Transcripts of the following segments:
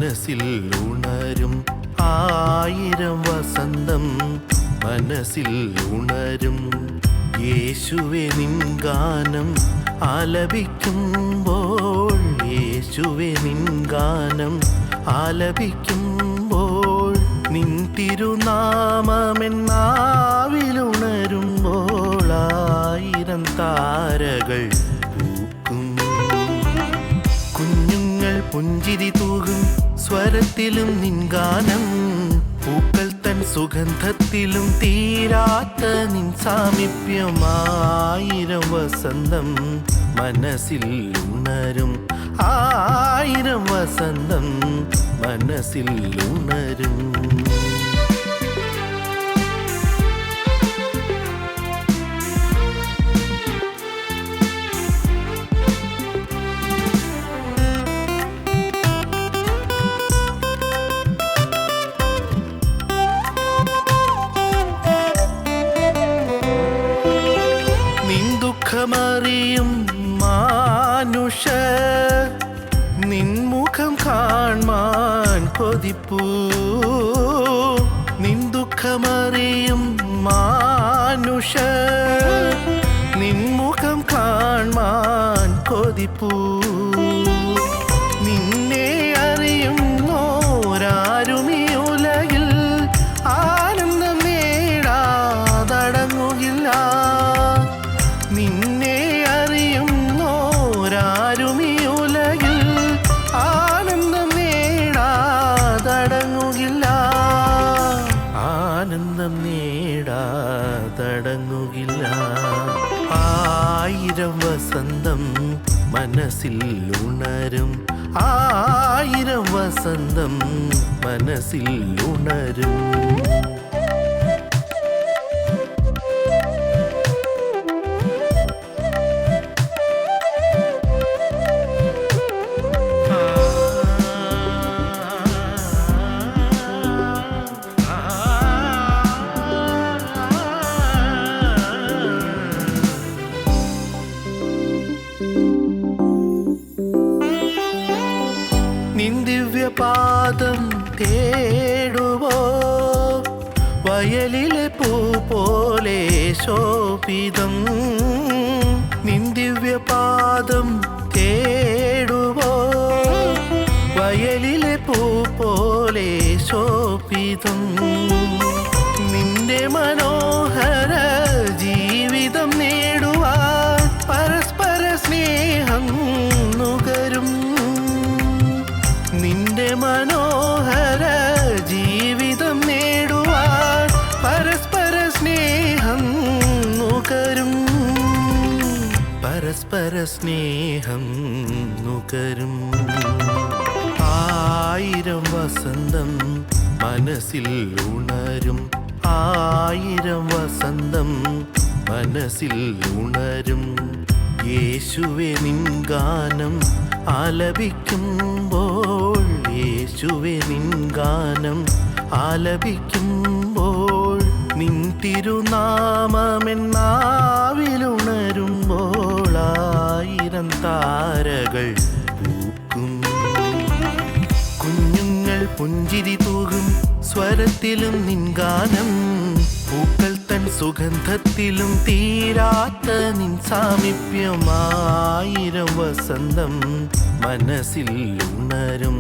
മനസ്സിൽ ഉണരും ആയിരം വസന്തം, മനസ്സിൽ ഉണരും യേശുവേ നിൻ ഗാനം ആലപിക്കുമ്പോൾ, യേശുവേ നിൻ ഗാനം ആലപിക്കുമ്പോൾ, നിൻ തിരുനാമമെന്നാവിലുണരുമ്പോൾ ആയിരം താരകൾ പൂക്കും. കുഞ്ഞുങ്ങൾ പുഞ്ചിരി തൂകും സ്വരത്തിലും നിൻ ഗാനം, പൂക്കൾ തൻ സുഗന്ധത്തിലും തീരാത്ത നിൻ സാമീപ്യം. ആയിരം വസന്തം മനസ്സിൽ ഉണരും, ആയിരം വസന്തം മനസ്സിൽ ഉണരും. മുഖമറിയും മാനുഷ നിൻമുഖം കാൺമാൻ കൊതിപ്പൂ, നിൻ ദുഃഖമറിയും മാനുഷ നിൻമുഖം കാൺമാൻ കൊതിപ്പൂ. നിന്നെ അറിയുന്നോരാരും ഈ ഉലകിൽ ആനന്ദം നേടാതടങ്ങുകില്ല. നിന്നെ അറിയുന്നോരാരും ഈ ഉലകിൽ ആനന്ദം നേടാതടങ്ങുകില്ല, ആനന്ദം നേടാതടങ്ങുകില്ല. ആയിരം വസന്തം മനസ്സിൽ ഉണരും, ആയിരം വസന്തം മനസ്സിൽ ഉണരും. നിൻ ദിവ്യപാദം തേടുവോ വയലിലെ പൂ പോലെ ശോഭിതം. നിൻ ദിവ്യപാദം തേടുവോ വയലിലെ പൂ പോലെ ശോഭിതം. നിന്റെ മനോഹര ജീവിതം നേടുവാൻ പരസ്പര സ്നേഹം നുകരും. നിന്റെ മനോഹര ജീവിതം നേടുവാൻ പരസ്പര സ്നേഹം നുകരും, പരസ്പര സ്നേഹം നുകരും. ആയിരം വസന്തം മനസ്സിൽ ഉണരും, ആയിരം വസന്തം മനസ്സിൽ ഉണരും. യേശുവേ നിൻ ഗാനം ആലപിക്കുമ്പോൾ, യേശുവേ നിൻ ഗാനം ആലപിക്കുമ്പോൾ, നിൻ തിരുനാമമെന്നാവിലുണരുമ്പോൾ ആയിരം താരകൾ പൂക്കും. കുഞ്ഞുങ്ങൾ പുഞ്ചിരി തൂകും സ്വരത്തിലും നിൻ ഗാനം, പൂക്കൾ തൻ സുഗന്ധത്തിലും തീരാത്ത നിൻ സാമീപ്യം. ആയിരം വസന്തം മനസ്സിൽ ഉണരും,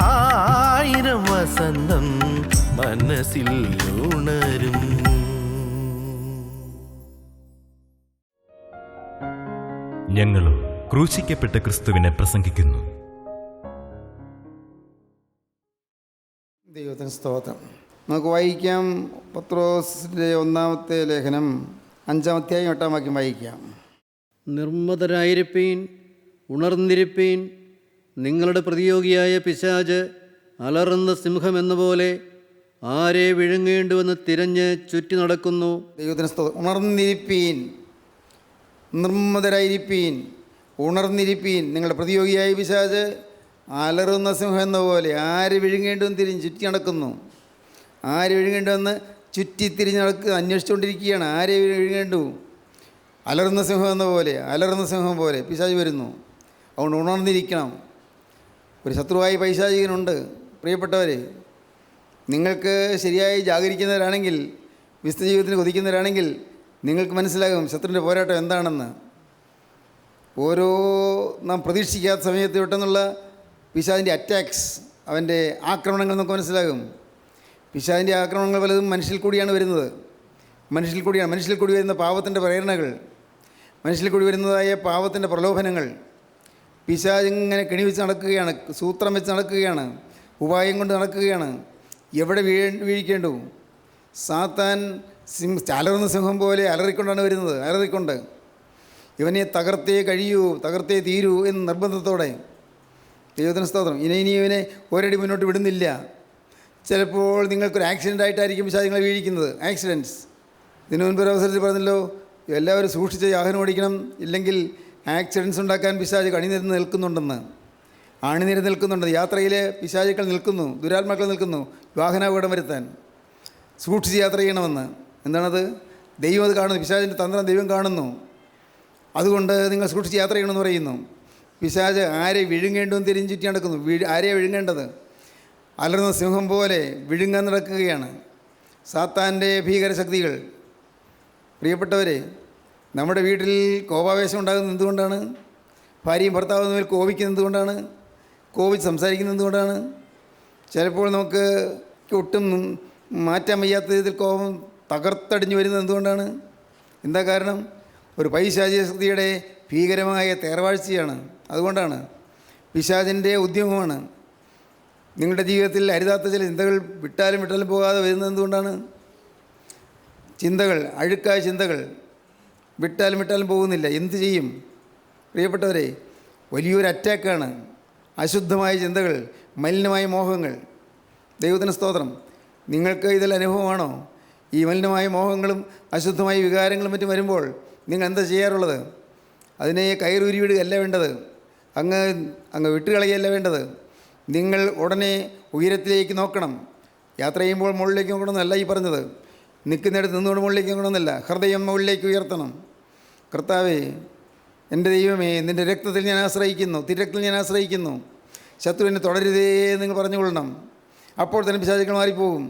ആയിരം വസന്തം മനസ്സിൽ ഉണരും. ഞങ്ങളും ക്രൂശിക്കപ്പെട്ട ക്രിസ്തുവിനെ പ്രസംഗിക്കുന്നു. ദൈവത്തിന് സ്തോത്രം. നമുക്ക് വായിക്കാം പത്രോസിൻ്റെ ഒന്നാമത്തെ ലേഖനം 5-ാം അധ്യായം 8-ാം വാക്യം വായിക്കാം. നിർമ്മതരായിരിപ്പീൻ, ഉണർന്നിരിപ്പീൻ. നിങ്ങളുടെ പ്രതിയോഗിയായ പിശാച് അലറുന്ന സിംഹമെന്ന പോലെ ആരെ വിഴുങ്ങേണ്ടുവെന്ന് തിരഞ്ഞ് ചുറ്റി നടക്കുന്നു. ദൈവത്തിന് സ്തോത്രം. ഉണർന്നിരിപ്പീൻ, നിർമ്മതരായിരിപ്പീൻ, ഉണർന്നിരിപ്പീൻ. നിങ്ങളുടെ പ്രതിയോഗിയായ പിശാച് അലറുന്ന സിംഹം എന്ന പോലെ ആര് വിഴുങ്ങേണ്ടുവെന്ന് തിരിഞ്ഞ് ചുറ്റി നടക്കുന്നു. ആര് വിഴുങ്ങേണ്ടുവെന്ന് ചുറ്റിത്തിരിഞ്ഞ് അന്വേഷിച്ചുകൊണ്ടിരിക്കുകയാണ്. ആരെ വിഴുങ്ങേണ്ടു? അലറുന്ന സിംഹം എന്ന പോലെ, അലറുന്ന സിംഹം പോലെ പിശാച് വരുന്നു. അതുകൊണ്ട് ഉണർന്നിരിക്കണം. ഒരു ശത്രുവായി പൈശാചികനുണ്ട്. പ്രിയപ്പെട്ടവരെ, നിങ്ങൾക്ക് ശരിയായി ജാഗരിക്കുന്നവരാണെങ്കിൽ, വിശുദ്ധ ജീവിതത്തിന് കൊതിക്കുന്നവരാണെങ്കിൽ നിങ്ങൾക്ക് മനസ്സിലാകും ശത്രുവിൻ്റെ പോരാട്ടം എന്താണെന്ന്. ഓരോ നാം പ്രതീക്ഷിക്കാത്ത സമയത്ത് പെട്ടെന്നുള്ള പിശാചിൻ്റെ അറ്റാക്സ്, അവൻ്റെ ആക്രമണങ്ങൾ നമുക്ക് മനസ്സിലാകും. പിശാചിൻ്റെ ആക്രമണങ്ങൾ പലതും മനുഷ്യൽ കൂടിയാണ് വരുന്നത്. മനുഷ്യൽ കൂടി വരുന്ന പാപത്തിൻ്റെ പ്രേരണകൾ, മനുഷ്യൽ കൂടി വരുന്നതായ പാപത്തിൻ്റെ പ്രലോഭനങ്ങൾ. പിശാച് ഇങ്ങനെ കെണി വെച്ച് നടക്കുകയാണ്, സൂത്രം വെച്ച് നടക്കുകയാണ്, ഉപായം കൊണ്ട് നടക്കുകയാണ്. എവിടെ വീഴിക്കേണ്ടു? സാത്താൻ അലറുന്ന സിംഹം പോലെ അലറിക്കൊണ്ടാണ് വരുന്നത്. അലറിക്കൊണ്ട് ഇവനെ തകർത്തേ കഴിയൂ, തകർത്തേ തീരൂ എന്ന് നിർബന്ധത്തോടെ. ദൈവത്തിന് സ്തോത്രം. ഇനി ഇവനെ ഒരടി മുന്നോട്ട് വിടുന്നില്ല. ചിലപ്പോൾ നിങ്ങൾക്കൊരു ആക്സിഡൻ്റ് ആയിട്ടായിരിക്കും പിശാച് നിങ്ങളെ വീഴിക്കുന്നത്. ആക്സിഡൻറ്റ്സ് ഇതിനു മുൻപ് ഒരു അവസരത്തിൽ പറഞ്ഞല്ലോ, എല്ലാവരും സൂക്ഷിച്ച് വാഹനം ഓടിക്കണം, ഇല്ലെങ്കിൽ ആക്സിഡൻസ് ഉണ്ടാക്കാൻ പിശാച് അണിനിരന്ന് നിൽക്കുന്നുണ്ടെന്ന്. അണിനിരന്ന് നിൽക്കുന്നുണ്ട്. യാത്രയിൽ പിശാചുക്കൾ നിൽക്കുന്നു, ദുരാത്മാക്കൾ നിൽക്കുന്നു, വാഹനാപകടം വരുത്താൻ. സൂക്ഷിച്ച് യാത്ര ചെയ്യണമെന്ന്. എന്താണത്? ദൈവം അത് കാണുന്നു. പിശാചിൻ്റെ തന്ത്രം ദൈവം കാണുന്നു. അതുകൊണ്ട് നിങ്ങൾ സൂക്ഷിച്ച് യാത്ര ചെയ്യണമെന്ന് പറയുന്നു. പിശാച് ആരെ വിഴുങ്ങേണ്ടുമെന്ന് തിരിഞ്ഞു ചുറ്റി നടക്കുന്നു. ആരെയാണ് വിഴുങ്ങേണ്ടത്? അലർന്ന സിംഹം പോലെ വിഴുങ്ങാൻ നടക്കുകയാണ് സാത്താൻ്റെ ഭീകരശക്തികൾ. പ്രിയപ്പെട്ടവരെ, നമ്മുടെ വീട്ടിൽ കോപാവേശം ഉണ്ടാകുന്നത് എന്തുകൊണ്ടാണ്? ഭാര്യയും ഭർത്താവും തമ്മിൽ കോപിക്കുന്നത് എന്തുകൊണ്ടാണ്? കോപിച്ച് സംസാരിക്കുന്നത് എന്തുകൊണ്ടാണ്? ചിലപ്പോൾ നമുക്ക് ഒട്ടും മാറ്റാൻ വയ്യാത്ത രീതിയിൽ കോപം തകർത്തടിഞ്ഞു വരുന്നത് എന്തുകൊണ്ടാണ്? എന്താ കാരണം? ഒരു പൈശാചിക ശക്തിയുടെ ഭീകരമായ തേർവാഴ്ചയാണ്. അതുകൊണ്ടാണ്. പിശാചിൻ്റെ ഉദ്യമമാണ്. നിങ്ങളുടെ ജീവിതത്തിൽ അരുതാത്ത ചില ചിന്തകൾ വിട്ടാലും പോകാതെ വരുന്നത് എന്തുകൊണ്ടാണ്? ചിന്തകൾ, അഴുക്കായ ചിന്തകൾ വിട്ടാലും പോകുന്നില്ല. എന്തു ചെയ്യും? പ്രിയപ്പെട്ടവരെ, വലിയൊരു അറ്റാക്കാണ് അശുദ്ധമായ ചിന്തകൾ, മലിനമായ മോഹങ്ങൾ. ദൈവത്തിന് സ്തോത്രം. നിങ്ങൾക്ക് ഇതിൽ അനുഭവമാണോ? ഈ മലിനമായ മോഹങ്ങളും അശുദ്ധമായ വികാരങ്ങളും മറ്റും വരുമ്പോൾ നിങ്ങൾ എന്താ ചെയ്യാറുള്ളത്? അതിനെ കയറൂരി വിടുകയല്ല വേണ്ടത്, അങ്ങ് വിട്ടുകളയല്ല വേണ്ടത്. നിങ്ങൾ ഉടനെ ഉയരത്തിലേക്ക് നോക്കണം. യാത്ര ചെയ്യുമ്പോൾ മുകളിലേക്ക് നോക്കണമെന്നല്ല ഈ പറഞ്ഞത്. നിൽക്കുന്നിടത്ത് നിന്നുകൊണ്ട് മുകളിലേക്ക് നോക്കണമെന്നല്ല, ഹൃദയം മുകളിലേക്ക് ഉയർത്തണം. കർത്താവേ, എൻ്റെ ദൈവമേ, നിൻ്റെ രക്തത്തിൽ ഞാൻ ആശ്രയിക്കുന്നു, തിരക്തത്തിൽ ഞാൻ ആശ്രയിക്കുന്നു. ശത്രുവിനെ തുടരുതേ നിങ്ങൾ പറഞ്ഞുകൊള്ളണം. അപ്പോൾ തന്നെ പിശാചുക്കൾ മാറിപ്പോകും.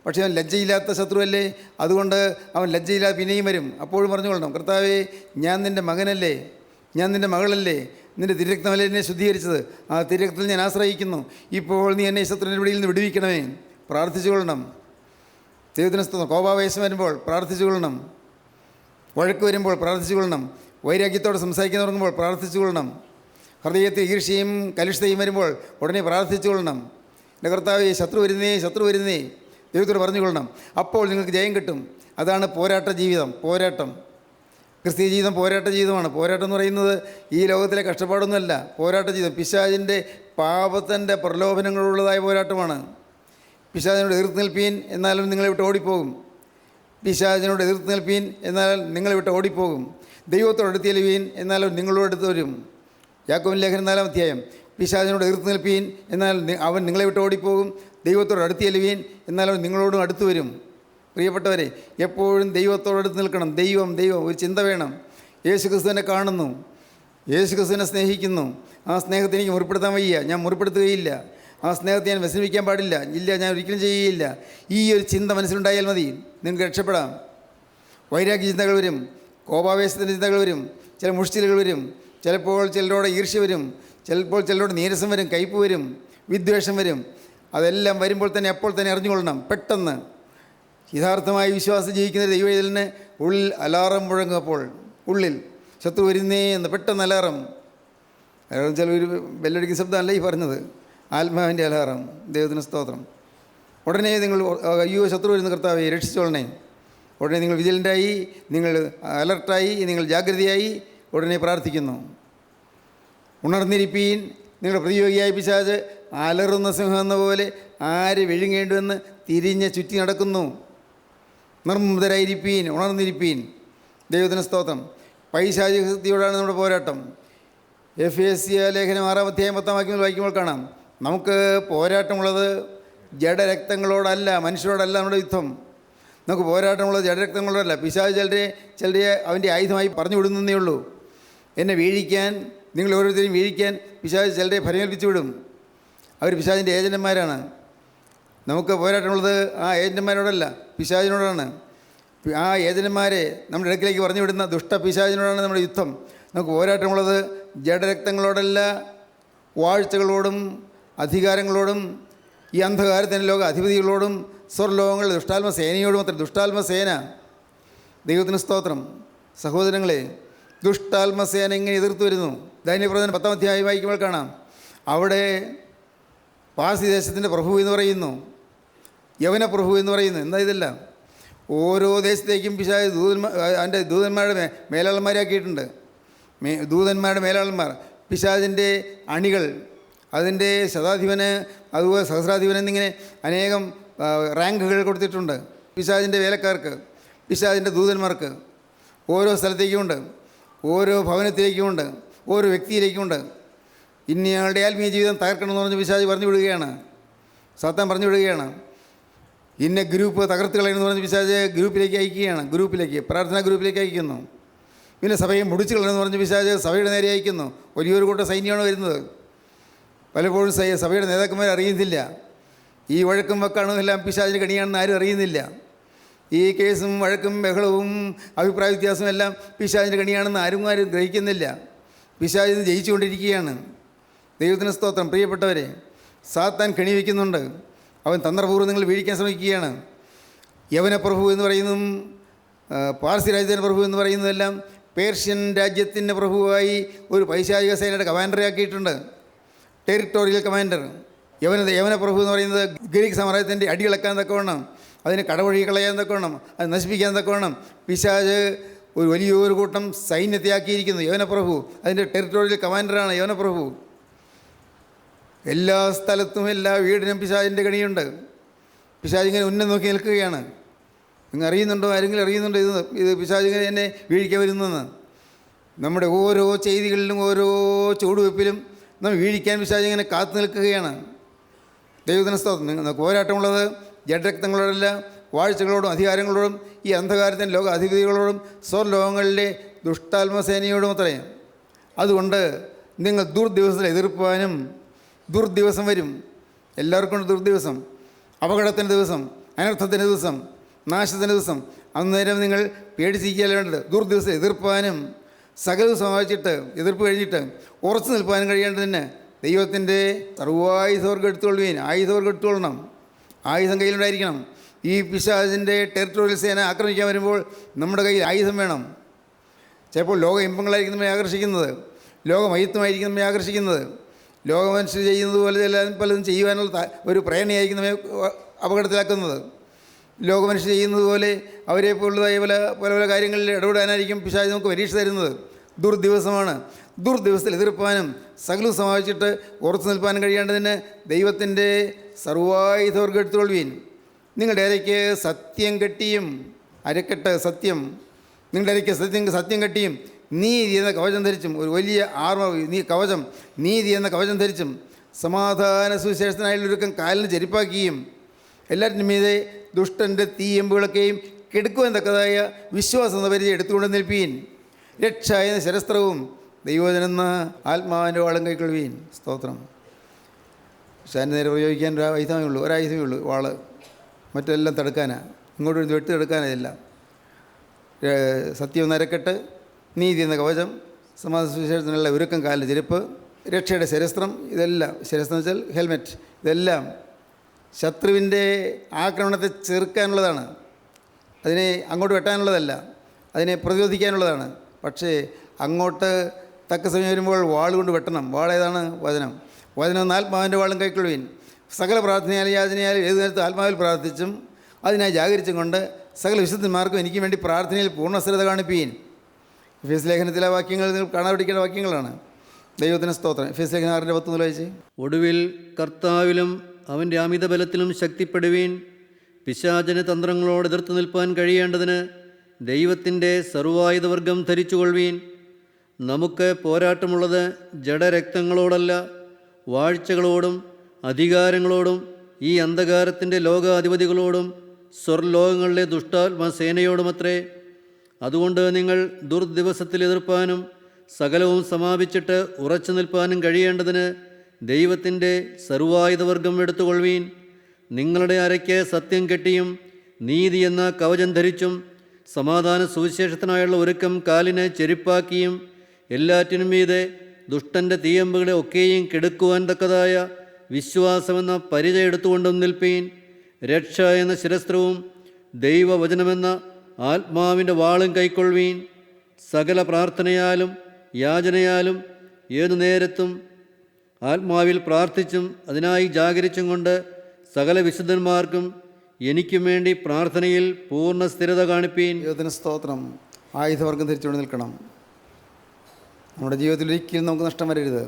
പക്ഷേ അവൻ ലജ്ജയില്ലാത്ത ശത്രുവല്ലേ, അതുകൊണ്ട് അവൻ ലജ്ജയില്ലാതെ പിന്നെയും വരും. അപ്പോഴും പറഞ്ഞുകൊള്ളണം, കർത്താവേ, ഞാൻ നിൻ്റെ മകനല്ലേ, ഞാൻ നിൻ്റെ മകളല്ലേ, നിൻ്റെ തിരക്തമല്ലേ എന്നെ ശുദ്ധീകരിച്ചത്, ആ തിരക്തത്തിൽ ഞാൻ ആശ്രയിക്കുന്നു. ഇപ്പോൾ നീ എന്നെ ശത്രുവിൻ്റെ പിടിയിൽ നിന്ന് വിടുവിക്കണമേ. പ്രാർത്ഥിച്ചുകൊള്ളണം. ദൈവത്തിന് സ്തോത്രം. കോപാവേശം വരുമ്പോൾ പ്രാർത്ഥിച്ചുകൊള്ളണം. വഴക്ക് വരുമ്പോൾ പ്രാർത്ഥിച്ചുകൊള്ളണം. വൈരാഗ്യത്തോടെ സംസാരിക്കാൻ തുടങ്ങുമ്പോൾ പ്രാർത്ഥിച്ചുകൊള്ളണം. ഹൃദയത്തിൽ ഈർഷ്യയും കലുഷിതയും വരുമ്പോൾ ഉടനെ പ്രാർത്ഥിച്ചുകൊള്ളണം. എൻ്റെ കർത്താവേ, ശത്രു വരുന്നേ ദൈവത്തോട് പറഞ്ഞുകൊള്ളണം. അപ്പോൾ നിങ്ങൾക്ക് ജയം കിട്ടും. അതാണ് പോരാട്ട ജീവിതം. പോരാട്ടം, ക്രിസ്തീയ ജീവിതം പോരാട്ട ജീവിതമാണ്. പോരാട്ടം എന്ന് പറയുന്നത് ഈ ലോകത്തിലെ കഷ്ടപ്പാടൊന്നുമല്ല. പോരാട്ട ജീവിതം പിശാചിൻ്റെ പാപത്തിൻ്റെ പ്രലോഭനങ്ങളുള്ളതായ പോരാട്ടമാണ്. പിശാചിനോട് എതിർത്ത് നിൽപ്പീൻ, എന്നാലും നിങ്ങളെ വിട്ട് ഓടിപ്പോകും. പിശാചിനോട് എതിർത്ത് നിൽപ്പീൻ, എന്നാൽ നിങ്ങളെ വിട്ട് ഓടിപ്പോകും. ദൈവത്തോട് അടുത്ത് ചെല്ലുവീൻ, എന്നാലും നിങ്ങളോട് അടുത്ത് വരും. യാക്കോബിൻ ലേഖനം 4-ാം അധ്യായം. പിശാചിനോട് എതിർത്ത് നിൽപ്പീൻ, എന്നാൽ അവൻ നിങ്ങളെ വിട്ട് ഓടിപ്പോകും. ദൈവത്തോട് അടുത്ത് ചെല്ലുവീൻ, എന്നാൽ അവൻ നിങ്ങളോടും അടുത്ത് വരും. പ്രിയപ്പെട്ടവരെ, എപ്പോഴും ദൈവത്തോടടുത്ത് നിൽക്കണം. ദൈവം ഒരു ചിന്ത വേണം. യേശുക്രിസ്തുവിനെ കാണുന്നു, യേശുക്രിസ്തുവിനെ സ്നേഹിക്കുന്നു. ആ സ്നേഹത്തെ എനിക്ക് മുറിപ്പെടുത്താൻ വയ്യ, ഞാൻ മുറിപ്പെടുത്തുകയില്ല. ആ സ്നേഹത്തെ ഞാൻ വ്യസനിപ്പിക്കാൻ പാടില്ല, ഇല്ല, ഞാൻ ഒരിക്കലും ചെയ്യുകയില്ല. ഈ ഒരു ചിന്ത മനസ്സിലുണ്ടായാൽ മതി, നിങ്ങൾക്ക് രക്ഷപ്പെടാം. വൈരാഗ്യ ചിന്തകൾ വരും, കോപാവേശത്തിൻ്റെ ചിന്തകൾ വരും, ചില മുഷ്ടിലുകൾ വരും, ചിലപ്പോൾ ചിലരോട് ഈർഷ്യ വരും, ചിലപ്പോൾ ചിലരോട് നീരസം വരും, കയ്പ് വരും, വിദ്വേഷം വരും. അതെല്ലാം വരുമ്പോൾ തന്നെ അപ്പോൾ തന്നെ അറിഞ്ഞുകൊള്ളണം. പെട്ടെന്ന് യഥാർത്ഥമായി വിശ്വാസം ജീവിക്കുന്ന ദൈവവേദലിന് ഉള്ളിൽ അലാറം മുഴങ്ങും. അപ്പോൾ ഉള്ളിൽ ശത്രു വരുന്നേ എന്ന് പെട്ടെന്ന് അലാറം. ചില ഒരു ബെല്ലടിക്കുന്ന ശബ്ദമല്ല ഈ പറഞ്ഞത്, ആത്മാവിൻ്റെ അലാറം. ദൈവത്തിന് സ്തോത്രം. ഉടനെ നിങ്ങൾ അയ്യോ ശത്രു വരുന്ന കർത്താവെ രക്ഷിച്ചോളണേ. ഉടനെ നിങ്ങൾ വിജിലൻ്റായി, നിങ്ങൾ അലർട്ടായി, നിങ്ങൾ ജാഗ്രതയായി ഉടനെ പ്രാർത്ഥിക്കുന്നു. ഉണർന്നിരിപ്പീൻ, നിങ്ങളുടെ പ്രതിയോഗിയായ പിശാച് അലറുന്ന സിംഹം എന്ന പോലെ ആര് വിഴുങ്ങേണ്ടുവെന്ന് തിരിഞ്ഞ് ചുറ്റി നടക്കുന്നു. നിർമ്മതരായിരിപ്പീൻ, ഉണർന്നിരിപ്പീൻ. ദൈവത്തിന് സ്തോത്രം. പൈശാചിക ശക്തിയോടാണ് നമ്മുടെ പോരാട്ടം. എഫേസ്യ ലേഖനം 6-ാം അധ്യായം 10-ാം വാക്യങ്ങൾ വായിക്കുമ്പോൾ കാണാം, നമുക്ക് പോരാട്ടമുള്ളത് ജഡരക്തങ്ങളോടല്ല, മനുഷ്യരോടല്ല നമ്മുടെ യുദ്ധം. നമുക്ക് പോരാട്ടമുള്ളത് ജഡരക്തങ്ങളോടല്ല. പിശാച് ചിലരെ അവൻ്റെ ആയുധമായി പറഞ്ഞു വിടുന്നതേ ഉള്ളൂ. എന്നെ വീഴിക്കാൻ, നിങ്ങൾ ഓരോരുത്തരെയും വീഴിക്കാൻ പിശാച് ചിലരെ ഫലമേൽപ്പിച്ചു വിടും. അവർ പിശാചിൻ്റെ ഏജന്റുമാരാണ്. നമുക്ക് പോരാട്ടമുള്ളത് ആ ഏജന്റുമാരോടല്ല, പിശാചിനോടാണ്. ആ ഏജന്റുമാരെ നമ്മുടെ ഇടയ്ക്കിലേക്ക് പറഞ്ഞു വിടുന്ന ദുഷ്ട പിശാചിനോടാണ് നമ്മുടെ യുദ്ധം. നമുക്ക് പോരാട്ടമുള്ളത് ജഡരക്തങ്ങളോടല്ല, വാഴ്ചകളോടും അധികാരങ്ങളോടും ഈ അന്ധകാരത്തിൻ്റെ ലോക അധിപതികളോടും സ്വർലോകങ്ങളുടെ ദുഷ്ടാത്മ സേനയോടും അത്ര. ദുഷ്ടാത്മസേന, ദൈവത്തിന് സ്തോത്രം. സഹോദരങ്ങളെ, ദുഷ്ടാത്മസേന ഇങ്ങനെ എതിർത്ത് വരുന്നു. ദാനിയേൽ 10-ാം അധ്യായം വായിക്കുമ്പോൾ കാണാം, അവിടെ പാർസി ദേശത്തിൻ്റെ പ്രഭു എന്ന് പറയുന്നു, യവന പ്രഭു എന്ന് പറയുന്നു. എന്താ ഇതെല്ലാം? ഓരോ ദേശത്തേക്കും പിശാച് അതിൻ്റെ ദൂതന്മാരുടെ മേലാളന്മാരാക്കിയിട്ടുണ്ട്. ദൂതന്മാരുടെ മേലാളന്മാർ, പിശാചിൻ്റെ അണികൾ, അതിൻ്റെ ശതാധിപന്, അതുപോലെ സഹസ്രാധിപൻ എന്നിങ്ങനെ അനേകം റാങ്കുകൾ കൊടുത്തിട്ടുണ്ട് പിശാചിൻ്റെ വേലക്കാർക്ക്, പിശാചിൻ്റെ ദൂതന്മാർക്ക്. ഓരോ സ്ഥലത്തേക്കുമുണ്ട്, ഓരോ ഭവനത്തിലേക്കുമുണ്ട്, ഓരോ വ്യക്തിയിലേക്കുമുണ്ട്. ഇന്നയാളുടെ ആത്മീയ ജീവിതം തകർക്കണമെന്ന് പറഞ്ഞ് പിശാച് പറഞ്ഞു വിടുകയാണ്, സാത്താൻ പറഞ്ഞു വിടുകയാണ്. ഇന്ന ഗ്രൂപ്പ് തകർത്ത് കളയണമെന്ന് പറഞ്ഞ് പിശാച് ഗ്രൂപ്പിലേക്ക് അയക്കുകയാണ്, പ്രാർത്ഥനാ ഗ്രൂപ്പിലേക്ക് അയക്കുന്നു. പിന്നെ സഭയെ മുടിച്ചു കളയണമെന്ന് പറഞ്ഞ് പിശാച് സഭയുടെ നേരെ അയക്കുന്നു. വലിയൊരു കൂട്ടം സൈന്യമാണ് വരുന്നത്. പലപ്പോഴും സഭയുടെ നേതാക്കന്മാർ അറിയുന്നില്ല. ഈ വഴക്കും വക്കാണും എല്ലാം പിശാചിന് കണിയാണെന്ന് ആരും അറിയുന്നില്ല. ഈ കേസും വഴക്കും ബഹളവും അഭിപ്രായ വ്യത്യാസവും എല്ലാം പിശാചിന് കണിയാണെന്ന് ആരും ഗ്രഹിക്കുന്നില്ല. പിശാചിന് ജയിച്ചുകൊണ്ടിരിക്കുകയാണ്. ദൈവത്തിന് സ്തോത്രം. പ്രിയപ്പെട്ടവരെ, സാത്താൻ കെണി വയ്ക്കുന്നുണ്ട്. അവൻ തന്ത്രപൂർവ്വം നിങ്ങൾ വീഴിക്കാൻ ശ്രമിക്കുകയാണ്. യവന പ്രഭു എന്ന് പറയുന്നതും പാർസി രാജ്യത്തിൻ്റെ പ്രഭു എന്ന് പറയുന്നതെല്ലാം പേർഷ്യൻ രാജ്യത്തിൻ്റെ പ്രഭുവായി ഒരു പൈശാചിക സേനയുടെ കമാൻഡറെ ആക്കിയിട്ടുണ്ട്, ടെറിട്ടോറിയൽ കമാൻഡർ. യവന പ്രഭു എന്ന് പറയുന്നത് ഗ്രീക്ക് സാമ്രാജ്യത്തിൻ്റെ അടിയിളക്കാൻ തക്കവണ്ണം, അതിന് കടവഴി കളയാൻ തക്കവണ്ണം, അത് നശിപ്പിക്കാൻ തക്കവണ്ണം പിശാച് ഒരു വലിയൊരു കൂട്ടം സൈന്യത്തെ ആക്കിയിരിക്കുന്നു. യവന പ്രഭു അതിൻ്റെ ടെറിട്ടോറിയൽ കമാൻഡറാണ് യവന പ്രഭു. എല്ലാ സ്ഥലത്തും എല്ലാ വീടിനും പിശാചിൻ്റെ കണിയുണ്ട്. പിശാചിങ്ങനെ ഉന്നം നോക്കി നിൽക്കുകയാണ്. നിങ്ങൾ അറിയുന്നുണ്ടോ? ആരെങ്കിലും അറിയുന്നുണ്ടോ ഇത് പിശാചിങ്ങനെ എന്നെ വീഴിക്കാൻ വരുന്നെന്ന്? നമ്മുടെ ഓരോ ചെയ്തികളിലും ഓരോ ചുവടുവെപ്പിലും നമ്മൾ വീഴിക്കാൻ പിശാചിങ്ങനെ കാത്തു നിൽക്കുകയാണ്. ദൈവത്തിന് സ്തോത്രം. നിങ്ങൾക്ക് പോരാട്ടമുള്ളത് ജഡരക്തങ്ങളോടല്ല, വാഴ്ചകളോടും അധികാരങ്ങളോടും ഈ അന്ധകാരത്തിൻ്റെ ലോക അധിപതികളോടും സ്വർലോകങ്ങളിലെ ദുഷ്ടാത്മസേനയോടും അത്രയും. അതുകൊണ്ട് നിങ്ങൾ ദുർദിവസത്തിൽ എതിർപ്പാനും, ദുർദിവസം വരും, എല്ലാവർക്കും ഉണ്ട് ദുർദിവസം, അപകടത്തിൻ്റെ ദിവസം, അനർത്ഥത്തിൻ്റെ ദിവസം, നാശത്തിൻ്റെ ദിവസം. അന്നേരം നിങ്ങൾ പേടിച്ചിരിക്കുകയല്ല വേണ്ടത്. ദുർദിവസം എതിർപ്പാനും സകലവും സമാപിച്ചിട്ട് എതിർപ്പ് കഴിഞ്ഞിട്ട് ഉറച്ചു നിൽപ്പാനും കഴിയേണ്ടതിന് ദൈവത്തിൻ്റെ സർവായുധവർഗം എടുത്തുകൊള്ളുവീൻ. ആയുധവർഗം എടുത്തുകൊള്ളണം, ആയുധം കയ്യിലുണ്ടായിരിക്കണം. ഈ പിശാചിൻ്റെ ടെറിട്ടോറിയൽ സേന ആക്രമിക്കാൻ വരുമ്പോൾ നമ്മുടെ കയ്യിൽ ആയുധം വേണം. ചിലപ്പോൾ ലോക ഇമ്പങ്ങളായിരിക്കും നമ്മെ ആകർഷിക്കുന്നത്, ലോകമയത്വമായിരിക്കും നമ്മെ ആകർഷിക്കുന്നത്, ലോകമനുഷ്യർ ചെയ്യുന്നത് പോലെ പലതും ചെയ്യുവാനുള്ള ഒരു പ്രേരണയായിരിക്കും നമ്മെ അപകടത്തിലാക്കുന്നത്. ലോകമനുഷ്യർ ചെയ്യുന്നത് പോലെ അവരെ പോലുള്ളതായ പല പല പല കാര്യങ്ങളിൽ ഇടപെടാനായിരിക്കും പിശാച് നമുക്ക് പരീക്ഷ തരുന്നത്. ദുർദിവസമാണ്. ദുർദിവസത്തിൽ എതിർപ്പാനും സകലവും സമാപിച്ചിട്ട് ഉറച്ചു നിൽപ്പാനും കഴിയേണ്ടതിന് ദൈവത്തിൻ്റെ സർവായുധവർഗം എടുത്തുകൊള്ളുവീൻ. നിങ്ങളുടെ ഇരയ്ക്ക് സത്യം കെട്ടിയും, അരക്കെട്ട് സത്യം, നിങ്ങളുടെ ഇരയ്ക്ക് സത്യം കെട്ടിയും നീതി എന്ന കവചം ധരിച്ചും, ഒരു വലിയ കവചം, നീതി എന്ന കവചം ധരിച്ചും, സമാധാന സുവിശേഷത്തിനായുള്ളൊരുക്കം കാലിന് ചെരുപ്പാക്കിയും, എല്ലാറ്റിനും മീതെ ദുഷ്ടൻ്റെ തീയമ്പുകളൊക്കെയും കെടുക്കുവാൻ തക്കതായ വിശ്വാസം എന്ന പരിചയം എടുത്തുകൊണ്ട് നിൽപ്പീൻ. രക്ഷ എന്ന ശരസ്ത്രവും ദൈവജനെന്ന ആത്മാവിൻ്റെ വാളും കൈക്കൊള്ളുവീൻ. സ്തോത്രം. പക്ഷേ അതിൻ്റെ നേരെ പ്രയോഗിക്കാൻ ഒരു ആയുധമേ ഉള്ളൂ, വാള്. മറ്റെല്ലാം തടുക്കാനാണ്, ഇങ്ങോട്ട് വെട്ടി തടുക്കാനല്ല. സത്യം എന്ന അരക്കെട്ട്, നീതി എന്ന കവചം, സമാധാന സുവിശേഷത്തിനുള്ള ഒരുക്കം കാലിന് ചെരുപ്പ്, രക്ഷയുടെ ശരസ്ത്രം, ഇതെല്ലാം, ശരസ്ത്രം വെച്ചാൽ ഹെൽമെറ്റ്, ഇതെല്ലാം ശത്രുവിൻ്റെ ആക്രമണത്തെ ചെറുക്കാനുള്ളതാണ്. അതിനെ അങ്ങോട്ട് വെട്ടാനുള്ളതല്ല, അതിനെ പ്രതിരോധിക്കാനുള്ളതാണ്. പക്ഷേ അങ്ങോട്ട് തക്ക സമയം വരുമ്പോൾ വാളുകൊണ്ട് വെട്ടണം. വാളേതാണ്? വചനം. വചനം എന്ന ആത്മാവിൻ്റെ വാളും കൈക്കൊള്ളുവീൻ. സകല പ്രാർത്ഥനയാലും യാചനയാലും ഏതു നേരത്തും ആത്മാവിൽ പ്രാർത്ഥിച്ചും അതിനായി ജാഗരിച്ചും കൊണ്ട് സകല വിശുദ്ധന്മാർക്കും എനിക്ക് വേണ്ടി പ്രാർത്ഥനയിൽ പൂർണ്ണസ്ഥിരത കാണിപ്പീൻ. എഫേസ്യ ലേഖനത്തിലെ വാക്യങ്ങൾ നിങ്ങൾ കാണാതിരിക്കേണ്ട വാക്യങ്ങളാണ്. ദൈവത്തിന് സ്തോത്രം. എഫേസ്യ ലേഖനം 6:10 വായിച്ച്. ഒടുവിൽ കർത്താവിലും അവൻ്റെ അമിതബലത്തിലും ശക്തിപ്പെടുവീൻ. പിശാചിന് തന്ത്രങ്ങളോട് എതിർത്ത് നിൽപ്പാൻ കഴിയേണ്ടതിന് ദൈവത്തിൻ്റെ സർവായുധവർഗം ധരിച്ചുകൊള്ളുവീൻ. നമുക്ക് പോരാട്ടമുള്ളത് ജഡരക്തങ്ങളോടല്ല, വാഴ്ചകളോടും അധികാരങ്ങളോടും ഈ അന്ധകാരത്തിൻ്റെ ലോകാധിപതികളോടും സ്വർലോകങ്ങളിലെ ദുഷ്ടാത്മസേനയോടുമത്രേ. അതുകൊണ്ട് നിങ്ങൾ ദുർദിവസത്തിൽ എതിർപ്പാനും സകലവും സമാപിച്ചിട്ട് ഉറച്ചു നിൽപ്പാനും കഴിയേണ്ടതിന് ദൈവത്തിൻ്റെ സർവായുധവർഗം എടുത്തുകൊള്ളുവീൻ. നിങ്ങളുടെ അരയ്ക്ക് സത്യം കെട്ടിയും നീതി എന്ന കവചം ധരിച്ചും സമാധാന സുവിശേഷത്തിനായുള്ള ഒരുക്കം കാലിന് ചെരുപ്പാക്കിയും എല്ലാറ്റിനും മീതെ ദുഷ്ടൻ്റെ തീയമ്പുകളെ ഒക്കെയും കെടുക്കുവാൻ തക്കതായ വിശ്വാസമെന്ന പരിച എടുത്തുകൊണ്ടും നിൽപ്പീൻ. രക്ഷ എന്ന ശിരസ്ത്രവും ദൈവവചനമെന്ന ആത്മാവിൻ്റെ വാളും കൈക്കൊള്ളുവീൻ. സകല പ്രാർത്ഥനയാലും യാചനയാലും ഏതു നേരത്തും ആത്മാവിൽ പ്രാർത്ഥിച്ചും അതിനായി ജാഗരിച്ചും കൊണ്ട് സകല വിശുദ്ധന്മാർക്കും എനിക്കും വേണ്ടി പ്രാർത്ഥനയിൽ പൂർണ്ണ സ്ഥിരത കാണിപ്പീൻ. ദൈവത്തിന് സ്തോത്രം. ആയുധവർഗം ധരിച്ചുകൊണ്ട് നിൽക്കണം. നമ്മുടെ ജീവിതത്തിൽ ഒരിക്കലും നമുക്ക് നഷ്ടം വരരുത്.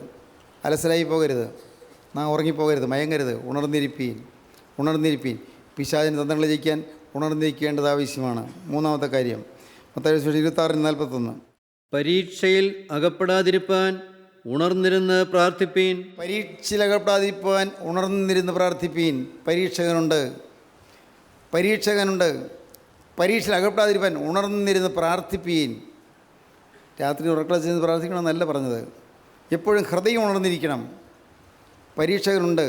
അലസലായി പോകരുത്. നാം ഉറങ്ങിപ്പോകരുത്. മയങ്ങരുത്. ഉണർന്നിരിപ്പീൻ. പിശാചിൻ്റെ തന്ത്രങ്ങൾ ജയിക്കാൻ ഉണർന്നിരിക്കേണ്ടത് ആവശ്യമാണ്. മൂന്നാമത്തെ കാര്യം മത്തായി 26:41. പരീക്ഷയിൽ അകപ്പെടാതിരിപ്പാൻ ഉണർന്നിരുന്ന് പ്രാർത്ഥിപ്പീൻ. പരീക്ഷയിൽ അകപ്പെടാതിരിപ്പാൻ ഉണർന്നിരുന്ന് പ്രാർത്ഥിപ്പീൻ. പരീക്ഷകനുണ്ട്. പരീക്ഷയിൽ അകപ്പെടാതിരിപ്പാൻ ഉണർന്നിരുന്ന് പ്രാർത്ഥിപ്പീൻ. രാത്രി ഉറക്കളച്ച് പ്രാർത്ഥിക്കണമെന്നല്ല പറഞ്ഞത്. എപ്പോഴും ഹൃദയം ഉണർന്നിരിക്കണം. പരീക്ഷകനുണ്ട്.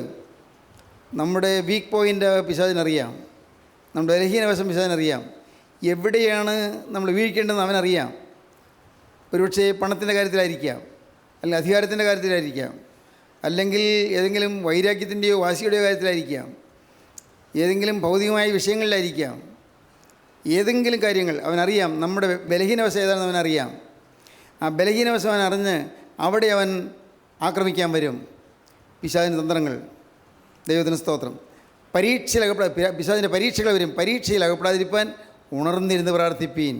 നമ്മുടെ വീക്ക് പോയിൻ്റ് പിശാചിനറിയാം. നമ്മുടെ ബലഹീനവശം പിശാചിനറിയാം. എവിടെയാണ് നമ്മൾ വീഴ്ക്കേണ്ടതെന്ന് അവനറിയാം. ഒരുപക്ഷെ പണത്തിൻ്റെ കാര്യത്തിലായിരിക്കാം, അല്ലെങ്കിൽ അധികാരത്തിൻ്റെ കാര്യത്തിലായിരിക്കാം, അല്ലെങ്കിൽ ഏതെങ്കിലും വൈരാഗ്യത്തിൻ്റെയോ വാശിയുടെയോ കാര്യത്തിലായിരിക്കാം, ഏതെങ്കിലും ഭൗതികമായ വിഷയങ്ങളിലായിരിക്കാം. ഏതെങ്കിലും കാര്യങ്ങൾ അവനറിയാം. നമ്മുടെ ബലഹീനവശം ഏതാണെന്ന് അവനറിയാം. ആ ബലഹീനവശം അവൻ അറിഞ്ഞ് അവിടെ അവൻ ആക്രമിക്കാൻ വരും. പിശാചിൻ്റെ തന്ത്രങ്ങൾ. ദൈവത്തിന് സ്തോത്രം. പിശാചിൻ്റെ പരീക്ഷകൾ വരും. പരീക്ഷയിൽ അകപ്പെടാതിരിപ്പാൻ ഉണർന്നിരുന്ന് പ്രാർത്ഥിപ്പീൻ.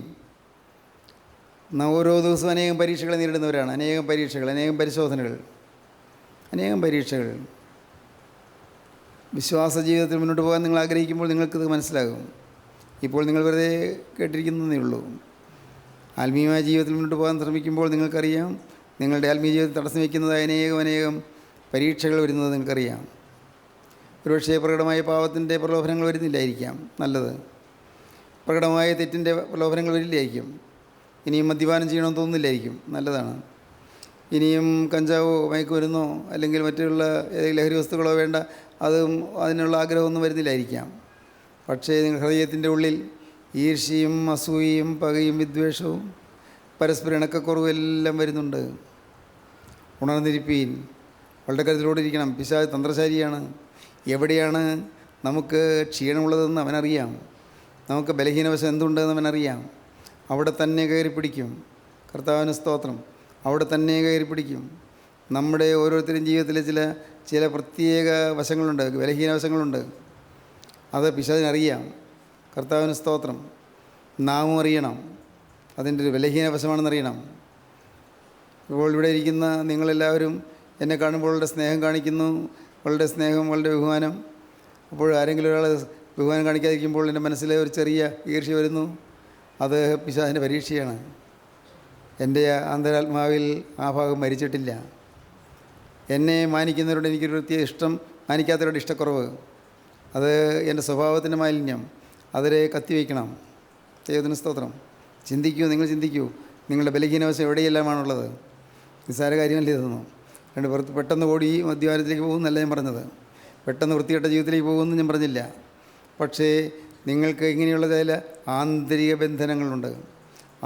നാം ഓരോ ദിവസവും അനേകം പരീക്ഷകളെ നേരിടുന്നവരാണ്. അനേകം പരീക്ഷകൾ, അനേകം പരിശോധനകൾ, അനേകം പരീക്ഷകൾ. വിശ്വാസ ജീവിതത്തിൽ മുന്നോട്ട് പോകാൻ നിങ്ങൾ ആഗ്രഹിക്കുമ്പോൾ നിങ്ങൾക്കിത് മനസ്സിലാകും. ഇപ്പോൾ നിങ്ങൾ വെറുതെ കേട്ടിരിക്കുന്നതേ ഉള്ളൂ. ആത്മീയമായ ജീവിതത്തിൽ മുന്നോട്ട് പോകാൻ ശ്രമിക്കുമ്പോൾ നിങ്ങൾക്കറിയാം, നിങ്ങളുടെ ആത്മീയ ജീവിതത്തിൽ തടസ്സം വയ്ക്കുന്നതായ അനേകം പരീക്ഷകൾ വരുന്നത് നിങ്ങൾക്കറിയാം. ഒരുപക്ഷേ പ്രകടമായ പാവത്തിൻ്റെ പ്രലോഭനങ്ങൾ വരുന്നില്ലായിരിക്കാം. നല്ലത്. പ്രകടമായ തെറ്റിൻ്റെ പ്രലോഭനങ്ങൾ വരില്ലായിരിക്കും. ഇനിയും മദ്യപാനം ചെയ്യണമെന്ന് തോന്നുന്നില്ലായിരിക്കും. നല്ലതാണ്. ഇനിയും കഞ്ചാവോ മയക്കുമരുന്നോ അല്ലെങ്കിൽ മറ്റുള്ള ഏതെങ്കിലും ലഹരി വസ്തുക്കളോ വേണ്ട, അതിനുള്ള ആഗ്രഹമൊന്നും വരുന്നില്ലായിരിക്കാം. പക്ഷേ നിങ്ങൾ ഹൃദയത്തിൻ്റെ ഉള്ളിൽ ഈർഷ്യയും അസൂയയും പകയും വിദ്വേഷവും പരസ്പര ഇണക്കക്കുറവും എല്ലാം വരുന്നുണ്ട്. ഉണർന്നിരിപ്പീൻ. വളരെ കരുതലോടെ ഇരിക്കണം. പിശാച് തന്ത്രശാലിയാണ്. എവിടെയാണ് നമുക്ക് ക്ഷീണമുള്ളതെന്ന് അവനറിയാം. നമുക്ക് ബലഹീനവശം എന്തുണ്ടെന്ന് അവനറിയാം. അവിടെ തന്നെ കയറി പിടിക്കും. കർത്താവിന് സ്തോത്രം. അവിടെ തന്നെ കയറി പിടിക്കും. നമ്മുടെ ഓരോരുത്തരും ജീവിതത്തിലെ ചില പ്രത്യേക വശങ്ങളുണ്ട്, ബലഹീനവശങ്ങളുണ്ട്. അത് പിശാചിനറിയാം. കർത്താവിന് സ്തോത്രം. നാമും അറിയണം അതിൻ്റെ ഒരു ബലഹീനവശമാണെന്നറിയണം. ഇപ്പോൾ ഇവിടെ ഇരിക്കുന്ന നിങ്ങളെല്ലാവരും എന്നെ കാണുമ്പോൾ വളരെ സ്നേഹം കാണിക്കുന്നു. വളരെ സ്നേഹം, വളരെ ബഹുമാനം. അപ്പോൾ ആരെങ്കിലും ഒരാൾ ബഹുമാനം കാണിക്കാതിരിക്കുമ്പോൾ എൻ്റെ മനസ്സിൽ ഒരു ചെറിയ ഈർഷ്യ വരുന്നു. അത് പിശാചിൻ്റെ പരീക്ഷയാണ്. എൻ്റെ അന്തരാത്മാവിൽ ആ ഭാഗം മരിച്ചിട്ടില്ല. എന്നെ മാനിക്കുന്നവരോട് എനിക്കൊരു പ്രത്യേക ഇഷ്ടം, മാനിക്കാത്തവരോട് ഇഷ്ടക്കുറവ്. അത് എൻ്റെ സ്വഭാവത്തിൻ്റെ മാലിന്യം. അതിനെ കത്തിവയ്ക്കണം. ദൈവത്തിന് സ്തോത്രം. നിങ്ങൾ ചിന്തിക്കൂ. നിങ്ങളുടെ ബലഹീനവശം എവിടെയെല്ലാമാണുള്ളത്. നിസ്സാര കാര്യമല്ല ഇതൊന്നും. പെട്ടെന്ന് ഓടി മദ്യപാനത്തിലേക്ക് പോകുമെന്നല്ല ഞാൻ പറഞ്ഞത്. പെട്ടെന്ന് വൃത്തികെട്ട ജീവിതത്തിലേക്ക് പോകുമെന്ന് ഞാൻ പറഞ്ഞില്ല. പക്ഷേ നിങ്ങൾക്ക് ഇങ്ങനെയുള്ള ചില ആന്തരിക ബന്ധനങ്ങളുണ്ട്.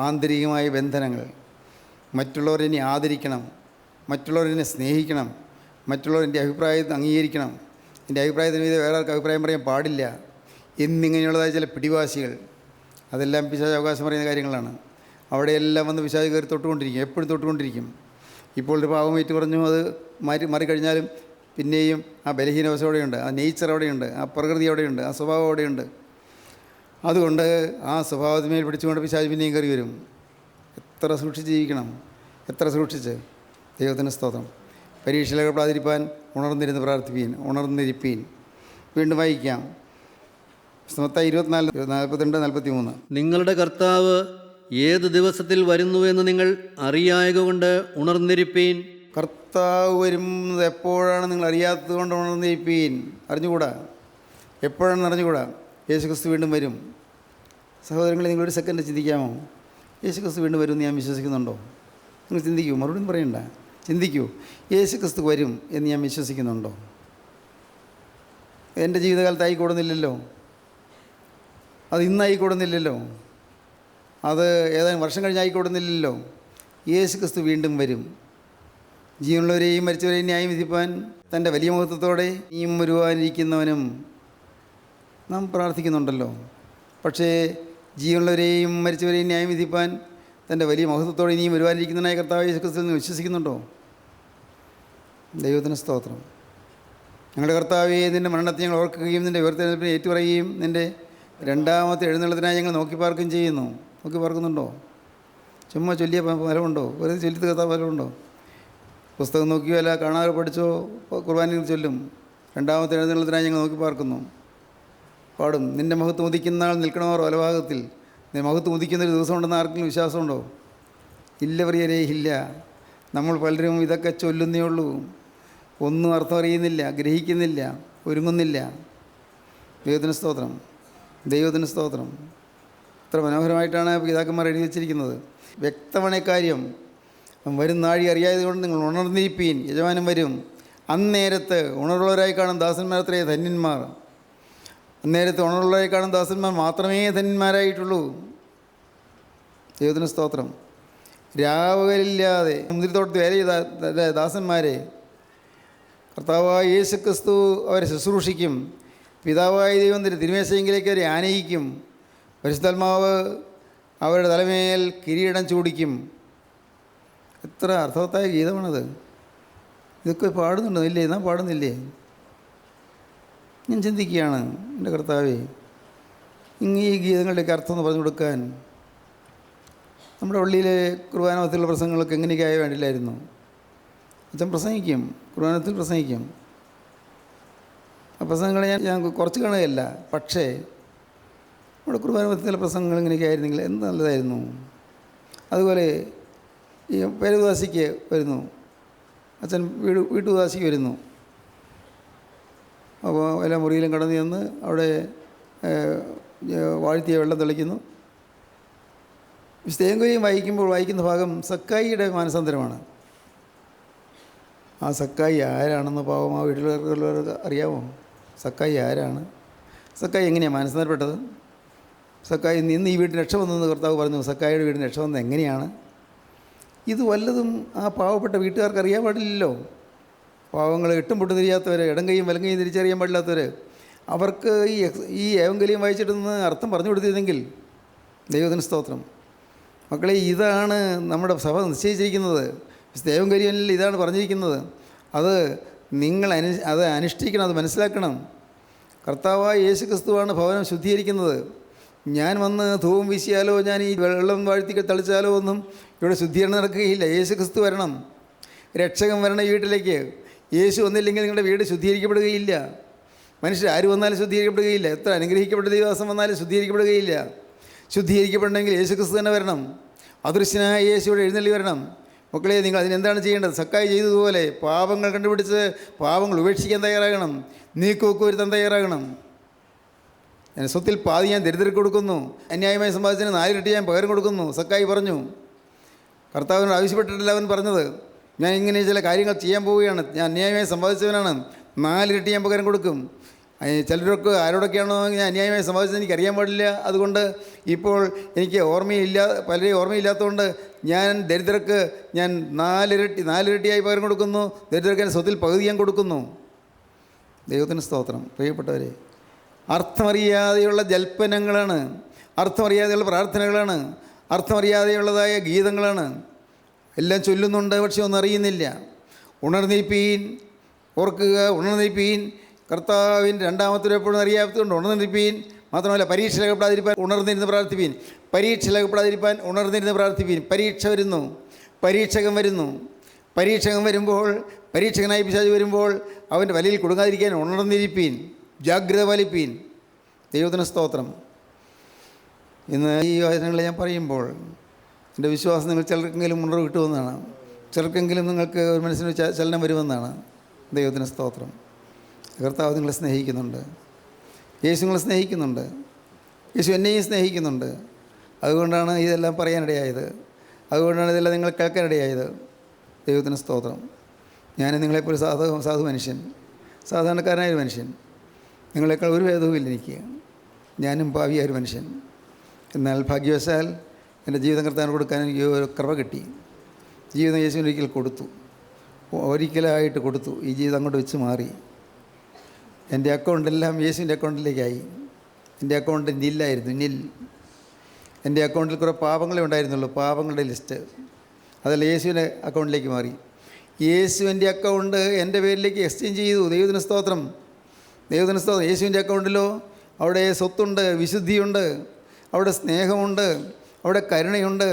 ആന്തരികമായ ബന്ധനങ്ങൾ. മറ്റുള്ളവരെന്നെ ആദരിക്കണം, മറ്റുള്ളവരെന്നെ സ്നേഹിക്കണം, മറ്റുള്ളവരെൻ്റെ അഭിപ്രായത്തെ അംഗീകരിക്കണം, എൻ്റെ അഭിപ്രായത്തിന് മീതെ വേറെ ആർക്ക് അഭിപ്രായം പറയാൻ പാടില്ല എന്നിങ്ങനെയുള്ളതായ ചില പിടിവാശികൾ. അതെല്ലാം പിശാച് അവകാശം പറയുന്ന കാര്യങ്ങളാണ്. അവിടെയെല്ലാം വന്ന് പിശാച് കയറി തൊട്ടുകൊണ്ടിരിക്കും. എപ്പോഴും തൊട്ടുകൊണ്ടിരിക്കും. ഇപ്പോൾ ഒരു പാവം ഏറ്റു പറഞ്ഞു അത് മാറിക്കഴിഞ്ഞാലും പിന്നെയും ആ ബലഹീനവശം അവിടെയുണ്ട്, ആ നേച്ചർ അവിടെയുണ്ട്, ആ പ്രകൃതി അവിടെയുണ്ട്, ആ സ്വഭാവം അവിടെയുണ്ട്. അതുകൊണ്ട് ആ സ്വഭാവത്തിന്മേൽ പിടിച്ചുകൊണ്ട് പിശാച് പിന്നെയും കയറി വരും. എത്ര സൂക്ഷിച്ച് ജീവിക്കണം, എത്ര സൂക്ഷിച്ച്. ദൈവത്തിന് സ്തോത്രം. പരീക്ഷയിലകപ്പെടാതിരിപ്പാൻ ഉണർന്നിരുന്ന് പ്രാർത്ഥിപ്പീൻ. ഉണർന്നിരിപ്പീൻ. വീണ്ടും വായിക്കാം. മത്തായി 24:42-43. നിങ്ങളുടെ കർത്താവ് ഏത് ദിവസത്തിൽ വരുന്നുവെന്ന് നിങ്ങൾ അറിയായകൊണ്ട് ഉണർന്നിരിപ്പീൻ. കർത്താവ് വരുന്നത് എപ്പോഴാണ് നിങ്ങൾ അറിയാത്തത് കൊണ്ട് ഉണർന്നിരിപ്പീൻ. അറിഞ്ഞുകൂടാ. എപ്പോഴാണെന്ന് അറിഞ്ഞുകൂടാ. യേശുക്രിസ്തു വീണ്ടും വരും. സഹോദരങ്ങളെ, നിങ്ങളൊരു സെക്കൻഡ് ചിന്തിക്കാമോ? യേശുക്രിസ്തു വീണ്ടും വരും എന്ന് ഞാൻ വിശ്വസിക്കുന്നുണ്ടോ? നിങ്ങൾ ചിന്തിക്കൂ. മറുപടി പറയണ്ട. ചിന്തിക്കൂ. യേശുക്രിസ്തു വരും എന്ന് ഞാൻ വിശ്വസിക്കുന്നുണ്ടോ? എൻ്റെ ജീവിതകാലത്ത് ആയിക്കൂടുന്നില്ലല്ലോ, അത് ഇന്നായിക്കൂടുന്നില്ലല്ലോ, അത് ഏതാനും വർഷം കഴിഞ്ഞായിക്കൂടുന്നില്ലല്ലോ. യേശു ക്രിസ്തു വീണ്ടും വരും. ജീവനുള്ളവരെയും മരിച്ചവരെയും ന്യായം വിധിപ്പാൻ തൻ്റെ വലിയ മഹത്വത്തോടെ ഇനിയും വരുവാനിരിക്കുന്നവനും നാം പ്രാർത്ഥിക്കുന്നുണ്ടല്ലോ. പക്ഷേ ജീവനുള്ളവരെയും മരിച്ചവരെയും ന്യായം വിധിപ്പാൻ തൻ്റെ വലിയ മഹത്വത്തോടെ ഇനിയും വരുവാനിരിക്കുന്നതിനായ കർത്താവ് യേശു ക്രിസ്തുവിൽ നിന്ന് വിശ്വസിക്കുന്നുണ്ടോ? ദൈവത്തിന് സ്തോത്രം. ഞങ്ങളുടെ കർത്താവേ, നിൻ്റെ മരണത്തെ ഞങ്ങൾ ഓർക്കുകയും നിൻ്റെ ഉയർത്തെഴുന്നേൽപ്പിനെ ഏറ്റുപറയുകയും നിൻ്റെ രണ്ടാമത്തെ എഴുന്നള്ളത്തിനായി ഞങ്ങൾ നോക്കി പാർക്കുകയും ചെയ്യുന്നു. നോക്കി പാർക്കുന്നുണ്ടോ? ചുമ്മാ ചൊല്ലിയ ഫലമുണ്ടോ? വെറുതെ ചൊല്ലി തീർത്താൽ ഫലമുണ്ടോ? പുസ്തകം നോക്കിയോ അല്ല കാണാതെ പഠിച്ചോ കുർബാനയിൽ ചൊല്ലും. രണ്ടാമത്തെ എഴുന്നള്ളത്തിനായി ഞങ്ങൾ നോക്കി പാർക്കുന്നു. പാടും. നിൻ്റെ മഹത്വം ഉദിക്കുന്ന ആൾ നിൽക്കണമോ വലഭാഗത്തിൽ. നിൻ്റെ മഹത്വം ഉദിക്കുന്നൊരു ദിവസം ഉണ്ടെന്ന് ആർക്കെങ്കിലും വിശ്വാസമുണ്ടോ? ഇല്ല പ്രിയരേ, ഇല്ല. നമ്മൾ പലരും ഇതൊക്കെ ചൊല്ലുന്നേ ഉള്ളൂ, ഒന്നും അർത്ഥം അറിയുന്നില്ല, ഗ്രഹിക്കുന്നില്ല, ഒരുങ്ങുന്നില്ല. ദൈവത്തിന് സ്തോത്രം, ദൈവത്തിന് സ്തോത്രം. എത്ര മനോഹരമായിട്ടാണ് പിതാക്കന്മാർ എഴുതി വച്ചിരിക്കുന്നത്. വ്യക്തമായ കാര്യം. വരും നാഴി അറിയാതെ കൊണ്ട് നിങ്ങൾ ഉണർന്നിരിപ്പീൻ, യജമാനൻ വരും. അന്നേരത്ത് ഉണർവുള്ളവരായി കാണും ദാസന്മാരത്രേ ധന്യന്മാർ. അന്നേരത്ത് ഉണർവുള്ളവരായി കാണും ദാസന്മാർ മാത്രമേ ധന്യന്മാരായിട്ടുള്ളൂ. ദൈവത്തിന് സ്തോത്രം. രാവുകളില്ലാതെ മുന്തിരിത്തോട്ടത്തിൽ വേല ചെയ്ത ദാസന്മാരെ കർത്താവായ യേശു ക്രിസ്തു അവരെ ശുശ്രൂഷിക്കും. പിതാവായ ദൈവം തിരുമേശയെങ്കിലേക്ക് അവരെ ആനയിക്കും. പരിശുദ്ധാത്മാവ് അവരുടെ തലമേൽ കിരീടം ചൂടിക്കും. എത്ര അർത്ഥവത്തായ ഗീതമാണത്. ഇതൊക്കെ പാടുന്നുണ്ടോ? ഇല്ലേ? നാം പാടുന്നില്ലേ? ഞാൻ ചിന്തിക്കുകയാണ്, എൻ്റെ കർത്താവേ, ഈ ഗീതങ്ങളുടെയൊക്കെ അർത്ഥം ഒന്ന് പറഞ്ഞു കൊടുക്കാൻ നമ്മുടെ പള്ളിയിലെ കുർബാനത്തിലുള്ള പ്രസംഗങ്ങളൊക്കെ എങ്ങനെയൊക്കെ ആയ വേണ്ടില്ലായിരുന്നു. അച്ഛൻ പ്രസംഗിക്കും, കുർബാനത്തിൽ പ്രസംഗിക്കും. ആ പ്രസംഗങ്ങളെ ഞാൻ കുറച്ച് കാണുകയല്ല, പക്ഷേ നമ്മുടെ കുർബാനത്തിലെ പ്രസംഗങ്ങൾ ഇങ്ങനെയൊക്കെ ആയിരുന്നെങ്കിൽ എന്ത് നല്ലതായിരുന്നു. അതുപോലെ ഈ പേരുദാസിക്ക് വരുന്നു, അച്ഛൻ വീട്ടുദാസിക്ക് വരുന്നു. അപ്പോൾ എല്ലാ മുറിയിലും കടന്നു ചെന്ന് അവിടെ വാഴ്ത്തിയ വെള്ളം തെളിക്കുന്നു. വിശുദ്ധേങ്കുരിയും വായിക്കുന്ന ഭാഗം സക്കായിയുടെ മാനസാന്തരമാണ്. ആ സക്കായി ആരാണെന്ന് പാവം ആ വീട്ടിലുള്ളവർക്ക് അറിയാമോ? സക്കായി ആരാണ്? സക്കായി എങ്ങനെയാണ് മാനസാന്തരപ്പെട്ടത്? സക്കായി നിന്ന് ഈ വീട്ടിൽ രക്ഷ വന്നെന്ന് കർത്താവ് പറഞ്ഞു. സക്കായിയുടെ വീടിന് രക്ഷ വന്നത് എങ്ങനെയാണ്? ഇത് വല്ലതും ആ പാവപ്പെട്ട വീട്ടുകാർക്ക് അറിയാൻ പാടില്ലല്ലോ. പാവങ്ങൾ എട്ടും പൊട്ടും തിരിയാത്തവർ, ഇടം കൈയും വലം കൈയും തിരിച്ചറിയാൻ പാടില്ലാത്തവർ, അവർക്ക് ഈ ഏവങ്കലിയും വായിച്ചിട്ടൊന്ന് അർത്ഥം പറഞ്ഞു കൊടുത്തിരുന്നെങ്കിൽ. ദൈവത്തിന് സ്തോത്രം. മക്കളെ, ഇതാണ് നമ്മുടെ സഭ നിശ്ചയിച്ചിരിക്കുന്നത്. ഏവങ്കലിയനിൽ ഇതാണ് പറഞ്ഞിരിക്കുന്നത്. അത് നിങ്ങൾ അത് അനുഷ്ഠിക്കണം, അത് മനസ്സിലാക്കണം. കർത്താവായ യേശു ക്രിസ്തുവാണ് ഭവനം ശുദ്ധീകരിക്കുന്നത്. ഞാൻ വന്ന് ധൂപം വീശിയാലോ ഞാൻ ഈ വെള്ളം വാഴ്ത്തി തളിച്ചാലോ ഒന്നും ഇവിടെ ശുദ്ധീകരണം നടക്കുകയില്ല. യേശു ക്രിസ്തു വരണം, രക്ഷകൻ വരണം ഈ വീട്ടിലേക്ക്. യേശു വന്നില്ലെങ്കിൽ നിങ്ങളുടെ വീട് ശുദ്ധീകരിക്കപ്പെടുകയില്ല. മനുഷ്യർ ആര് വന്നാലും ശുദ്ധീകരിക്കപ്പെടുകയില്ല. എത്ര അനുഗ്രഹിക്കപ്പെട്ട ദൈവദാസം വന്നാലും ശുദ്ധീകരിക്കപ്പെടുകയില്ല. ശുദ്ധീകരിക്കപ്പെടണമെങ്കിൽ യേശു ക്രിസ്തു തന്നെ വരണം. അദൃശ്യനായ യേശുവിടെ എഴുന്നള്ളി വരണം. മക്കളെ, നിങ്ങൾ അതിനെന്താണ് ചെയ്യേണ്ടത്? സക്കായി ചെയ്തതുപോലെ പാപങ്ങൾ കണ്ടുപിടിച്ച് പാപങ്ങൾ ഉപേക്ഷിക്കാൻ തയ്യാറാകണം. നീക്കുവെക്ക് വരുത്താൻ തയ്യാറാകണം. എൻ്റെ സ്വത്തിൽ പാതി ഞാൻ ദരിദ്രർക്ക് കൊടുക്കുന്നു, അന്യായമായി സമ്പാദിച്ചതിന് 4 ഇരട്ടി ഞാൻ പകരം കൊടുക്കുന്നു. സക്കായി പറഞ്ഞു. കർത്താവിനോട് ആവശ്യപ്പെട്ടിട്ടില്ല അവൻ പറഞ്ഞത്. ഞാൻ ഇങ്ങനെ ചില കാര്യങ്ങൾ ചെയ്യാൻ പോവുകയാണ്, ഞാൻ അന്യായമായി സമ്പാദിച്ചവനാണ്, 4 ഇരട്ടി ഞാൻ പകരം കൊടുക്കും. ചിലരൊക്കെ ആരോടൊക്കെയാണോ ഞാൻ അന്യായമായി സമ്പാദിച്ചത് എനിക്കറിയാൻ പാടില്ല. അതുകൊണ്ട് ഇപ്പോൾ എനിക്ക് പലരെയും ഓർമ്മയില്ലാത്തതുകൊണ്ട് ഞാൻ ദരിദ്രർക്ക് ഞാൻ 4 ഇരട്ടിയായി പകരം കൊടുക്കുന്നു. ദരിദ്രർക്ക് എൻ്റെ സ്വത്തിൽ പകുതി ഞാൻ കൊടുക്കുന്നു. ദൈവത്തിന് സ്തോത്രം. പ്രിയപ്പെട്ടവരെ, അർത്ഥമറിയാതെയുള്ള ജൽപ്പനങ്ങളാണ്, അർത്ഥമറിയാതെയുള്ള പ്രാർത്ഥനകളാണ്, അർത്ഥമറിയാതെയുള്ളതായ ഗീതങ്ങളാണ്. എല്ലാം ചൊല്ലുന്നുണ്ട്, പക്ഷെ ഒന്നും അറിയുന്നില്ല. ഉണർന്നിരിപ്പീൻ, ഓർക്കുക, ഉണർന്നിരിപ്പീൻ. കർത്താവിൻ്റെ രണ്ടാമത്തെ എപ്പോഴും അറിയാത്തതുകൊണ്ട് ഉണർന്നിരിപ്പീൻ. മാത്രമല്ല, പരീക്ഷയിലകപ്പെടാതിരിക്കാൻ ഉണർന്നിരുന്ന് പ്രാർത്ഥിപ്പീൻ. പരീക്ഷയിലകപ്പെടാതിരിക്കാൻ ഉണർന്നിരുന്ന് പ്രാർത്ഥിപ്പീൻ. പരീക്ഷ വരുന്നു, പരീക്ഷകൻ വരുന്നു. പരീക്ഷകൻ വരുമ്പോൾ, പരീക്ഷകനായി പിശാച് വരുമ്പോൾ അവൻ്റെ വലയിൽ കൊടുക്കാതിരിക്കാൻ ഉണർന്നിരിപ്പീൻ, ജാഗ്രത പാലിപ്പീൻ. ദൈവത്തിന് സ്തോത്രം. ഇന്ന് ഈ വചനങ്ങളെ ഞാൻ പറയുമ്പോൾ എൻ്റെ വിശ്വാസം നിങ്ങൾ ചിലർക്കെങ്കിലും ഉണർവ് കിട്ടുമെന്നാണ്. ചിലർക്കെങ്കിലും നിങ്ങൾക്ക് ഒരു മനസ്സിന് ചലനം വരുമെന്നാണ്. ദൈവത്തിന് സ്തോത്രം. കർത്താവ് നിങ്ങളെ സ്നേഹിക്കുന്നുണ്ട്. യേശു നിങ്ങളെ സ്നേഹിക്കുന്നുണ്ട്. യേശു എന്നെയും സ്നേഹിക്കുന്നുണ്ട്. അതുകൊണ്ടാണ് ഇതെല്ലാം പറയാനിടയായത്. അതുകൊണ്ടാണ് ഇതെല്ലാം നിങ്ങൾ കേൾക്കാനിടയായത്. ദൈവത്തിന് സ്തോത്രം. ഞാൻ നിങ്ങളെപ്പോലെ സാധു മനുഷ്യൻ, സാധാരണക്കാരനായൊരു മനുഷ്യൻ. നിങ്ങളെക്കാൾ ഒരു ഭേദവുമില്ല എനിക്ക്. ഞാനും പാവിയായ ഒരു മനുഷ്യൻ. എന്നാൽ ഭാഗ്യവശാൽ എൻ്റെ ജീവിതം കർത്താവിന് കൊടുക്കാൻ എനിക്ക് ഒരു കൃപ കിട്ടി. ജീവിതം യേശുവിന് ഒരിക്കൽ കൊടുത്തു, ഒരിക്കലായിട്ട് കൊടുത്തു. ഈ ജീവിതം അങ്ങോട്ട് വെച്ച് മാറി. എൻ്റെ അക്കൗണ്ടെല്ലാം യേശുവിൻ്റെ അക്കൗണ്ടിലേക്കായി. എൻ്റെ അക്കൗണ്ട് നില്ലായിരുന്നു, നിൽ. എൻ്റെ അക്കൗണ്ടിൽ കുറേ പാപങ്ങളെ ഉണ്ടായിരുന്നുള്ളൂ, പാപങ്ങളുടെ ലിസ്റ്റ്. അതല്ല, യേശുവിൻ്റെ അക്കൗണ്ടിലേക്ക് മാറി. യേശു എൻ്റെ അക്കൗണ്ട് എൻ്റെ പേരിലേക്ക് എക്സ്ചേഞ്ച് ചെയ്തു. ദൈവത്തിന് സ്തോത്രം, ദൈവത്തിന് സ്തോത്രം. യേശുവിൻ്റെ അക്കൗണ്ടിലോ അവിടെ സ്വത്തുണ്ട്, വിശുദ്ധിയുണ്ട്, അവിടെ സ്നേഹമുണ്ട്, അവിടെ കരുണയുണ്ട്,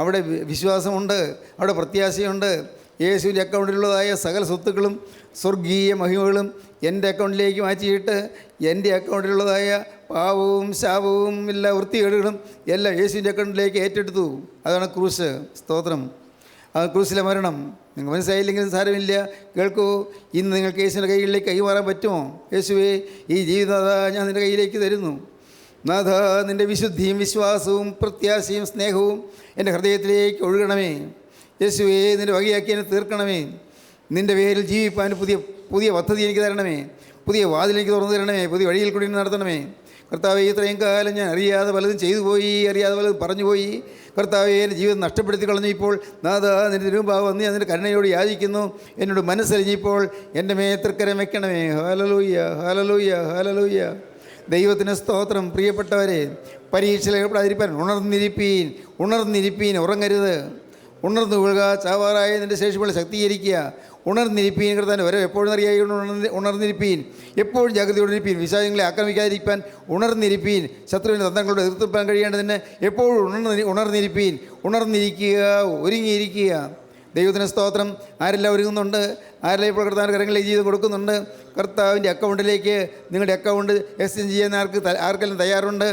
അവിടെ വിശ്വാസമുണ്ട്, അവിടെ പ്രത്യാശയുണ്ട്. യേശുവിൻ്റെ അക്കൗണ്ടിലുള്ളതായ സകല സ്വത്തുക്കളും സ്വർഗീയ മഹിമകളും എൻ്റെ അക്കൗണ്ടിലേക്ക് മാറ്റിയിട്ട് എൻ്റെ അക്കൗണ്ടിലുള്ളതായ പാവവും ശാപവും എല്ലാ വൃത്തികേടുകളും എല്ലാം യേശുവിൻ്റെ അക്കൗണ്ടിലേക്ക് ഏറ്റെടുത്തു. അതാണ് ക്രൂശ്. സ്തോത്രം. ആ ക്രൂശിലെ മരണം നിങ്ങൾ മനസ്സിലായില്ലെങ്കിൽ സാരമില്ല, കേൾക്കൂ. ഇന്ന് നിങ്ങൾക്ക് യേശുവിൻ്റെ കൈകളിലേക്ക് കൈമാറാൻ പറ്റുമോ? യേശുവേ, ഈ ജീവിതം ഞാൻ നിൻ്റെ കയ്യിലേക്ക് തരുന്നു. നാഥ, നിൻ്റെ വിശുദ്ധിയും വിശ്വാസവും പ്രത്യാശയും സ്നേഹവും എൻ്റെ ഹൃദയത്തിലേക്ക് ഒഴുകണമേ. യേശുവേ, നിൻ്റെ വകയാക്കി എന്നെ തീർക്കണമേ. നിൻ്റെ പേരിൽ ജീവിപ്പാൻ പുതിയ പദ്ധതി എനിക്ക് തരണമേ. പുതിയ വാതിലെനിക്ക് തുറന്നു തരണമേ. പുതിയ വഴിയിൽ കൂടി നടത്തണമേ. കർത്താവേ, ഇത്രയും കാലം ഞാൻ അറിയാതെ പലതും ചെയ്തു പോയി, അറിയാതെ പലതും പറഞ്ഞു പോയി. കർത്താവേ, എൻ്റെ ജീവിതം നഷ്ടപ്പെടുത്തി കളഞ്ഞു. ഇപ്പോൾ നാഥ, നിൻ്റെ തിരുമുമ്പാകെ വന്ന് ഞാൻ നിൻ്റെ കരുണയോട് യാചിക്കുന്നു. എന്നോട് മനസ്സറിഞ്ഞിപ്പോൾ എൻ്റെ മേൽ തൃക്കരം വെക്കണമേ. Hallelujah, hallelujah, hallelujah. ദൈവത്തിന് സ്തോത്രം. പ്രിയപ്പെട്ടവരെ, പരീക്ഷയിൽ ഏർപ്പെടാതിരിപ്പാൻ ഉണർന്നിരിപ്പീൻ, ഉണർന്നിരിപ്പീൻ, ഉറങ്ങരുത്. ഉണർന്നു വീഴുക, ചാവാറായ നിൻ്റെ ശേഷിപ്പുകളെ ശക്തീകരിക്കുക. ഉണർന്നിരിപ്പീൻ, കർത്താവിൻ്റെ വരവ് എപ്പോഴും അറിയായി. ഉണർന്നിരിപ്പീൻ, എപ്പോഴും ജാഗ്രതയോടിരിപ്പീൻ. വിശ്വാസികളെ ആക്രമിക്കാതിരിക്കാൻ ഉണർന്നിരിപ്പീൻ. ശത്രുവിൻ്റെ തന്ത്രങ്ങളോട് എതിർത്തിപ്പാൻ കഴിയേണ്ടതിന് എപ്പോഴും ഉണർന്നിരിപ്പീൻ. ഉണർന്നിരിക്കുക, ഒരുങ്ങിയിരിക്കുക. ദൈവത്തിന് സ്തോത്രം. ആരെല്ലാം ഒരുങ്ങുന്നുണ്ട്? ആരെല്ലാം ഇപ്പോൾ കർത്താവിൻ്റെ കരങ്ങളിലേക്ക് ജീവിതം കൊടുക്കുന്നുണ്ട്? കർത്താവിൻ്റെ അക്കൗണ്ടിലേക്ക് നിങ്ങളുടെ അക്കൗണ്ട് എക്സ്ചേഞ്ച് ചെയ്യാൻ ആർക്കെല്ലാം തയ്യാറുണ്ട്?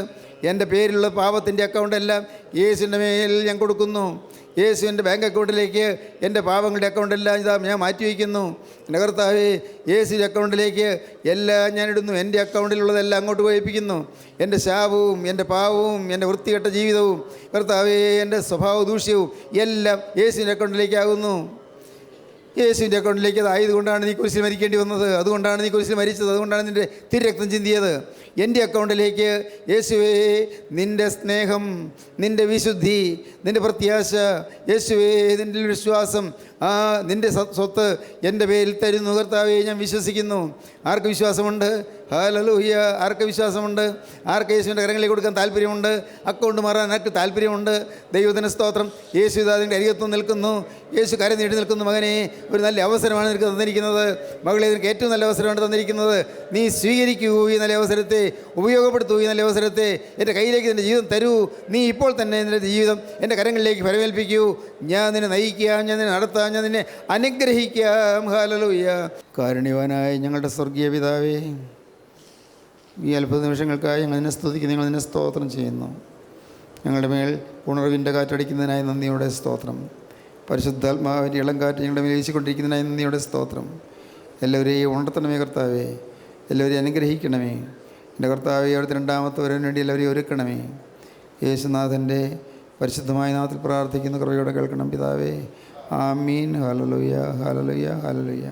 എൻ്റെ പേരിലുള്ള പാപത്തിൻ്റെ അക്കൗണ്ടെല്ലാം യേശുവിൻ്റെ മേൽ ഞാൻ കൊടുക്കുന്നു. യേശുവിൻ്റെ ബാങ്ക് അക്കൗണ്ടിലേക്ക് എൻ്റെ പാപങ്ങളുടെ അക്കൗണ്ടെല്ലാം ഇതാ ഞാൻ മാറ്റിവെക്കുന്നു. എൻ്റെ കർത്താവേ, യേശുവിൻ്റെ അക്കൗണ്ടിലേക്ക് എല്ലാം ഞാൻ ഇടുന്നു. എൻ്റെ അക്കൗണ്ടിലുള്ളതെല്ലാം അങ്ങോട്ട് പോയിപ്പിക്കുന്നു. എൻ്റെ ശാപവും എൻ്റെ പാവവും എൻ്റെ വൃത്തികെട്ട ജീവിതവും കർത്താവേ, എൻ്റെ സ്വഭാവ ദൂഷ്യവും എല്ലാം യേശുവിൻ്റെ അക്കൗണ്ടിലേക്കാകുന്നു. യേശുവിൻ്റെ അക്കൗണ്ടിലേക്ക് അതായതുകൊണ്ടാണ് നീ കുരിശിൽ മരിക്കേണ്ടി വന്നത്. അതുകൊണ്ടാണ് നീ കുരിശിൽ മരിച്ചത്. അതുകൊണ്ടാണ് നിൻ്റെ തിരുരക്തം ചിന്തിയത്. എൻ്റെ അക്കൗണ്ടിലേക്ക് യേശുവേ, നിൻ്റെ സ്നേഹം, നിൻ്റെ വിശുദ്ധി, നിൻ്റെ പ്രത്യാശ, യേശുവേ, നിൻ്റെ വിശ്വാസം, നിൻ്റെ സ്വത്ത് എൻ്റെ പേരിൽ തരുന്നു. കർത്താവേ, ഞാൻ വിശ്വസിക്കുന്നു. ആർക്ക് വിശ്വാസമുണ്ട്? ഹല്ലേലൂയ. ആർക്ക് വിശ്വാസമുണ്ട്? ആർക്ക് യേശുവിൻ്റെ കരങ്ങളിലേക്ക് കൊടുക്കാൻ താല്പര്യമുണ്ട്? അക്കൗണ്ട് മാറാൻ ആർക്ക് താല്പര്യമുണ്ട്? ദൈവത്തിന് സ്തോത്രം. യേശു അതിൻ്റെ അരികത്വം നിൽക്കുന്നു. യേശു കര നീട്ടി നിൽക്കുന്നു. മകനെ, ഒരു നല്ല അവസരമാണ് നിനക്ക് തന്നിരിക്കുന്നത്. മകളെ, നിനക്ക് ഏറ്റവും നല്ല അവസരമാണ് തന്നിരിക്കുന്നത്. നീ സ്വീകരിക്കൂ ഈ നല്ല അവസരത്തെ, ഉപയോഗപ്പെടുത്തൂ ഈ നല്ല അവസരത്തെ. എൻ്റെ കയ്യിലേക്ക് നിൻ്റെ ജീവിതം തരൂ. നീ ഇപ്പോൾ തന്നെ നിൻ്റെ ജീവിതം എൻ്റെ കരങ്ങളിലേക്ക് ഫലമേൽപ്പിക്കൂ. ഞാൻ നിന്നെ നയിക്കാം, ഞാൻ നിന്നെ നടത്താം, ഞാൻ നിന്നെ അനുഗ്രഹിക്കാം. ഹല്ലേലൂയ. കാരുണ്യവാനായ ഞങ്ങളുടെ സ്വർഗീയ പിതാവേ, ഈ അത്ഭുത നിമിഷങ്ങൾക്കായി ഞങ്ങൾ നിന്നെ സ്തുതിക്കുന്നു. ഞങ്ങൾ നിന്നെ സ്തോത്രം ചെയ്യുന്നു. ഞങ്ങളുടെ മേൽ ഉണർവിൻ്റെ കാറ്റടിക്കുന്നതിനായി നന്ദിയോടെ സ്തോത്രം. പരിശുദ്ധാത്മാവിൻ്റെ ഇളം കാറ്റ് ഞങ്ങളുടെ മേൽ വീശിക്കൊണ്ടിരിക്കുന്നതിനായി നന്ദിയോടെ സ്തോത്രം. എല്ലാവരെയും ഉണർത്തണമേ കർത്താവേ, എല്ലാവരെയും അനുഗ്രഹിക്കണമേ. എൻ്റെ കർത്താവേ, അവിടുത്തെ രണ്ടാമത്തെ വരവിന് വേണ്ടി എല്ലാവരെയും ഒരുക്കണമേ. യേശുനാഥൻ്റെ പരിശുദ്ധമായ നാമത്തിൽ പ്രാർത്ഥിക്കുന്ന കൃപയോടെ കേൾക്കണം പിതാവേ. ആമീൻ. Hallelujah, hallelujah, hallelujah.